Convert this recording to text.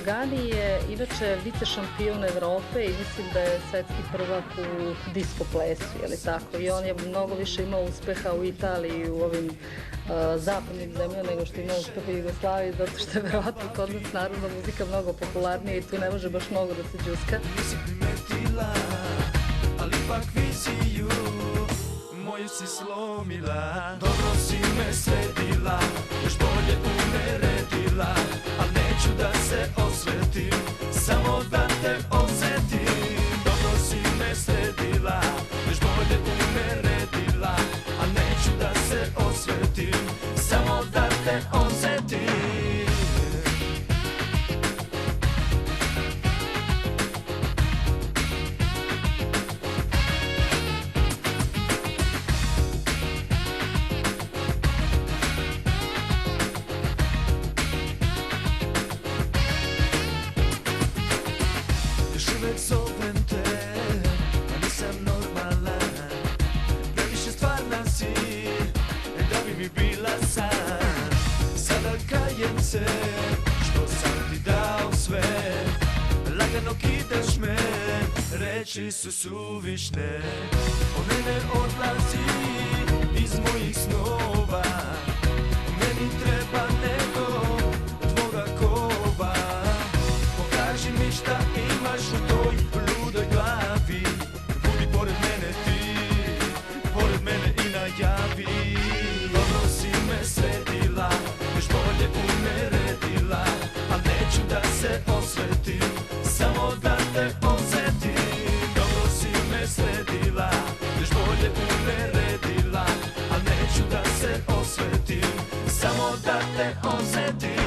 Đogani je inače vice šampion Evrope i mislim da je svetski prvak u disko plesu, je li tako? I on je mnogo više imao uspeha u Italiji i u ovim zapadnim zemljama nego što ima uspeha u Jugoslaviji, zato što je verovatno kod nas narodna muzika mnogo popularnija i tu ne može baš mnogo da se džuska. Nisam primetila, ali ipak viziju moju si slomila. Dobro si me sredila, još bolje uneredila, al neću da se osvetim, samo da te osjetim. Dobro si me sredila, još bolje uneredila, al neću da se osvetim, samo da te osjetim. Zovem te, a nisam normalan, previše stvarna si, da bi mi bila san. Sada kajem se, što sam ti dao sve, lagano kidaš me, reči su suvišne. Od mene odlazi iz mojih snova, meni treba nego tvoga kova. Pokaži mi šta imaš u toj ludoj glavi, budi pored mene ti, pored mene i najavi. Dobro si me sredila, još bolje uneredila, al neću da se osvetim, samo da te osjetim. Dobro si me sredila, još bolje uneredila, al neću da se osvetim, samo da te osjetim.